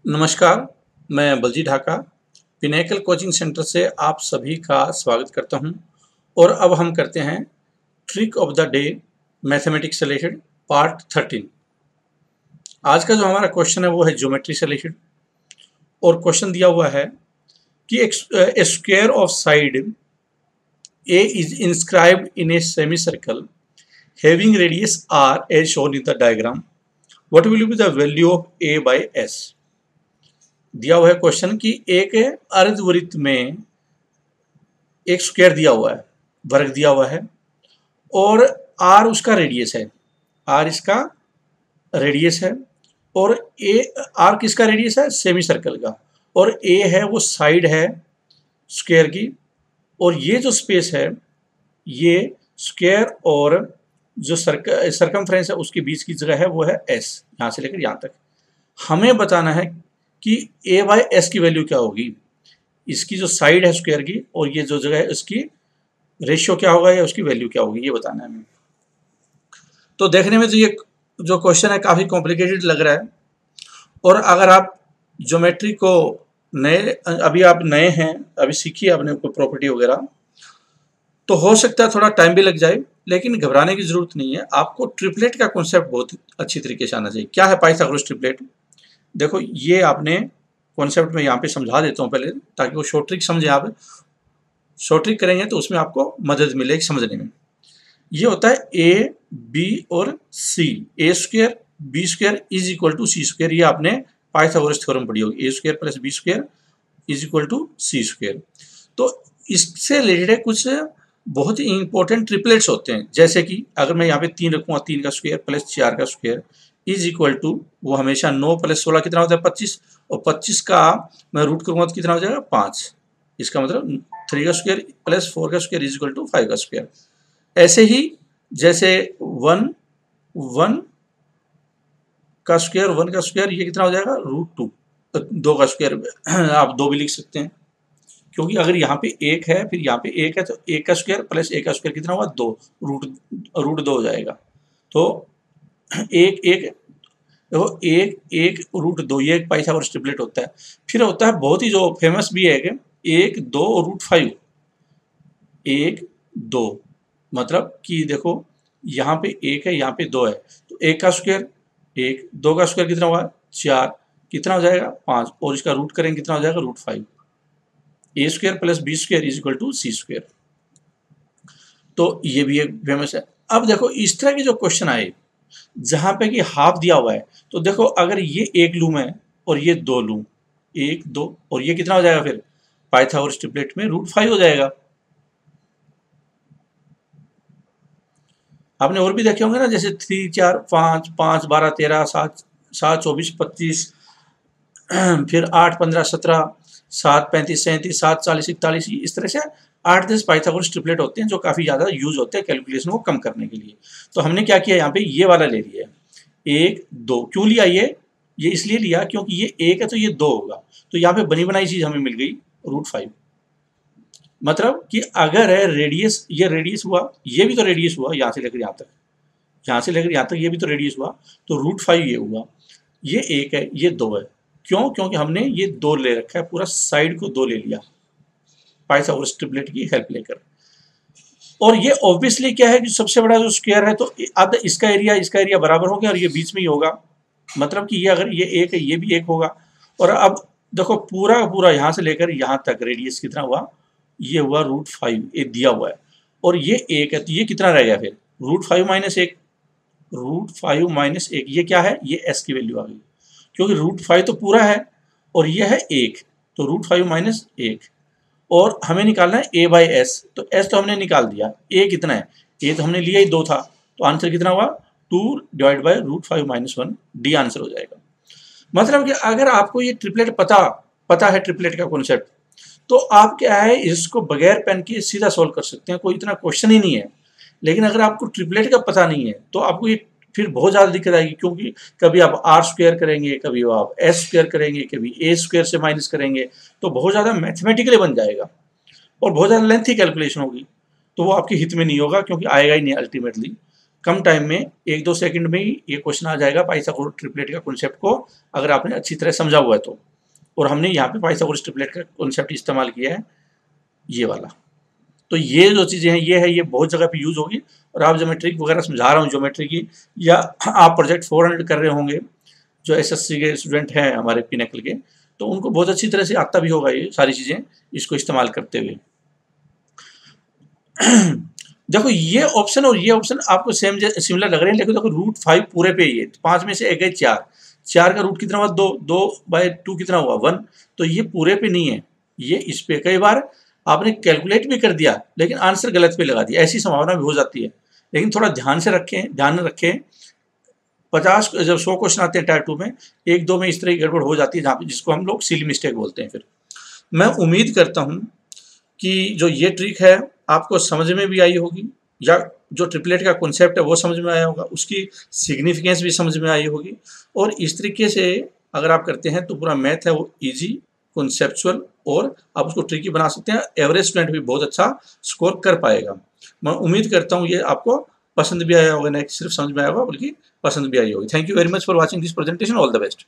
नमस्कार, मैं Baljeet Dhaka Pinnacle coaching centre से आप सभी का स्वागत करता हूं। और अब हम करते हैं trick of the day mathematics से रिलेटेड पार्ट 13। आज का जो हमारा क्वेश्चन है वो है ज्योमेट्री से रिलेटेड, और क्वेश्चन दिया हुआ है कि a square of side a is inscribed in a semicircle having radius r as shown in the diagram. What will be the value of a by s. दिया हुआ है question कि एक अर्धवृत्त में एक स्क्वायर दिया हुआ है, वर्ग दिया हुआ है, और आर उसका रेडियस है, आर इसका रेडियस है, और ए आर किसका रेडियस है, सेमी सर्कल का, और ए है वो साइड है स्क्वायर की, और ये जो स्पेस है ये स्क्वायर और जो सर्कमफ्रेंस है उसके बीच की जगह है वो है एस, यहाँ से लेकर यहाँ तक। हमें बताना है कि ए बाय एस की वैल्यू क्या होगी, इसकी जो साइड है स्क्वायर की और ये जो जगह है उसकी रेशियो क्या होगा या उसकी वैल्यू क्या होगी, ये बताना है हमें। तो देखने में तो ये जो क्वेश्चन है काफ़ी कॉम्प्लिकेटेड लग रहा है, और अगर आप ज्योमेट्री को अभी आप नए हैं, अभी सीखिए आपने कोई प्रॉपर्टी वगैरह, तो हो सकता है थोड़ा टाइम भी लग जाए, लेकिन घबराने की जरूरत नहीं है। आपको ट्रिपलेट का कॉन्सेप्ट बहुत अच्छी तरीके से आना चाहिए। क्या है पाइथागोरस ट्रिपलेट? देखो, ये आपने कॉन्सेप्ट में यहाँ पे समझा देता हूँ पहले, ताकि वो शॉर्ट ट्रिक समझे। आप शॉर्ट ट्रिक करेंगे तो उसमें आपको मदद मिलेगी समझने में। ये होता है ए बी और C, a square b square is equal to C square. ये आपने पाइथागोरस थ्योरम पढ़ी होगी, a square plus B square is equal to C square. तो इससे रिलेटेड कुछ बहुत ही इंपॉर्टेंट ट्रिपलेट्स होते हैं, जैसे कि अगर मैं यहाँ पे 3 रखूँगा, 3 का स्क्वायर प्लस 4 का स्क्वायर इज इक्वल टू, वो हमेशा 9 प्लस 16 कितना होता है 25, और 25 का मैं रूट करूँगा तो कितना हो जाएगा 5। इसका मतलब 3 का स्क्वायर प्लस 4 का स्क्वायर इज इक्वल टू 5 का स्क्वायर। ऐसे ही जैसे 1 का स्क्वायर ये कितना हो जाएगा रूट 2, 2 का स्क्वायर आप 2 भी लिख सकते हैं, क्योंकि अगर यहाँ पे 1 है फिर यहाँ पे 1 है तो 1 का स्क्वायर प्लस 1 का स्क्वायर कितना होगा 2, रूट 2 हो जाएगा। तो 1 1 देखो 1 1 रूट 2, ये एक पाइथागोरस ट्रिपलेट होता है। फिर होता है बहुत ही जो फेमस भी है कि 1 2 और रूट 5, 1 2, मतलब कि देखो यहाँ पे 1 है, यहाँ पे 2 है, तो 1 का स्क्वायर 1, 2 का स्क्वायर कितना होगा 4, कितना हो जाएगा 5, और इसका रूट करेंगे कितना हो जाएगा root 5। A square plus B square is equal to C square. तो ये भी एक फेमस है। अब देखो इस तरह के जो क्वेश्चन आए जहां पे कि हाफ दिया हुआ है, तो देखो अगर ये 1 लूं मैं और ये 2 लूं, 1 2, और ये कितना हो जाएगा फिर पाइथागोरस ट्रिपलेट में रूट 5 हो जाएगा। आपने और भी देखे होंगे ना, जैसे 3 4 5 5 12 13 7 7 24 25, फिर 8 15 17 7 35 37 7 40 41, इस तरह से 8 10 पाइथागोरस ट्रिपलेट होते हैं जो काफ़ी ज़्यादा यूज होते हैं कैलकुलेशन को कम करने के लिए। तो हमने क्या किया, यहाँ पे ये वाला ले लिया है 1 2। क्यों लिया ये इसलिए लिया क्योंकि ये 1 है तो ये 2 होगा, तो यहाँ पे बनी बनाई चीज़ हमें मिल गई रूट 5। मतलब कि अगर है रेडियस, ये रेडियस हुआ, ये भी तो रेडियस हुआ, यहाँ से लेकर यहाँ तक, यहाँ से लेकर यहाँ तक ये भी तो रेडियस हुआ, तो रूट 5 ये हुआ। ये 1 है, ये 2 है, क्यों? क्योंकि हमने ये 2 ले रखा है, पूरा साइड को 2 ले लिया पाइथागोरस ट्रिपलेट की हेल्प लेकर। और ये ऑब्वियसली क्या है कि सबसे बड़ा जो स्क्वायर है, तो अब इसका एरिया बराबर हो गया, और ये बीच में ही होगा, मतलब कि ये अगर ये 1 है ये भी 1 होगा। और अब देखो पूरा का पूरा यहाँ से लेकर यहाँ तक रेडियस कितना हुआ, ये हुआ रूट 5, ये दिया हुआ है, और ये 1 है, तो ये कितना रह गया फिर रूट 5 माइनस 1, रूट 5 माइनस 1, ये क्या है, ये एस की वैल्यू आ गई, क्योंकि रूट 5 तो पूरा है और ये है 1, तो रूट 5 माइनस 1। और हमें निकालना है ए बाई एस, तो एस तो हमने निकाल दिया, ए कितना है, ए तो हमने लिया ही 2 था, तो आंसर कितना हुआ 2 divide by root 5 minus 1, D answer हो जाएगा। मतलब कि अगर आपको ये ट्रिपलेट पता है ट्रिपलेट का कॉन्सेप्ट, तो आप क्या है इसको बगैर पेन के सीधा सॉल्व कर सकते हैं, कोई इतना क्वेश्चन ही नहीं है। लेकिन अगर आपको ट्रिपलेट का पता नहीं है तो आपको ये फिर बहुत ज़्यादा दिक्कत आएगी, क्योंकि कभी आप आर स्क्वायर करेंगे, कभी आप एस स्क्वायर करेंगे, कभी ए स्क्वायर से माइनस करेंगे, तो बहुत ज़्यादा मैथमेटिकली बन जाएगा और बहुत ज़्यादा लेंथी कैलकुलेशन होगी, तो वो आपके हित में नहीं होगा, क्योंकि आएगा ही नहीं अल्टीमेटली। कम टाइम में 1-2 सेकंड में ही ये क्वेश्चन आ जाएगा पाइथागोरस ट्रिपलेट का कॉन्सेप्ट को, अगर आपने अच्छी तरह समझा हुआ है तो। और हमने यहाँ पे पाइथागोरस ट्रिपलेट का कॉन्सेप्ट इस्तेमाल किया है, ये वाला। तो ये जो चीज़ें हैं ये बहुत जगह पे यूज़ होगी। और आप जब मैं ट्रिक वगैरह समझा रहा हूँ ज्योमेट्री की, या आप प्रोजेक्ट 400 कर रहे होंगे, जो एसएससी के स्टूडेंट हैं हमारे पिनेकल के, तो उनको बहुत अच्छी तरह से आता भी होगा ये सारी चीज़ें इसको इस्तेमाल करते हुए। देखो ये ऑप्शन और ये ऑप्शन आपको सेम सिमिलर लग रहे हैं, लेकिन देखो रूट 5 पूरे पे ही है, 5 में से एक है 4, 4 का रूट कितना हुआ 2, 2/2 कितना हुआ 1, तो ये पूरे पे नहीं है, ये इस पे। कई बार आपने कैलकुलेट भी कर दिया लेकिन आंसर गलत पे लगा दिया, ऐसी संभावना भी हो जाती है। लेकिन थोड़ा ध्यान में रखें 50 जब 100 क्वेश्चन आते हैं टाइप 2 में, 1-2 में इस तरह की गड़बड़ हो जाती है जहाँ पे, जिसको हम लोग सिली मिस्टेक बोलते हैं। फिर मैं उम्मीद करता हूँ कि जो ये ट्रिक है आपको समझ में भी आई होगी, या जो ट्रिपलेट का कॉन्सेप्ट है वो समझ में आया होगा, उसकी सिग्निफिकेंस भी समझ में आई होगी। और इस तरीके से अगर आप करते हैं तो पूरा मैथ है वो ईजी, कॉन्सेप्चुअल, और आप उसको ट्रिकी बना सकते हैं। एवरेज स्टूडेंट भी बहुत अच्छा स्कोर कर पाएगा। मैं उम्मीद करता हूँ ये आपको पसंद भी आया होगा, नहीं सिर्फ समझ में आया होगा बल्कि पसंद भी आई होगी। Thank you very much for watching this presentation. All the best.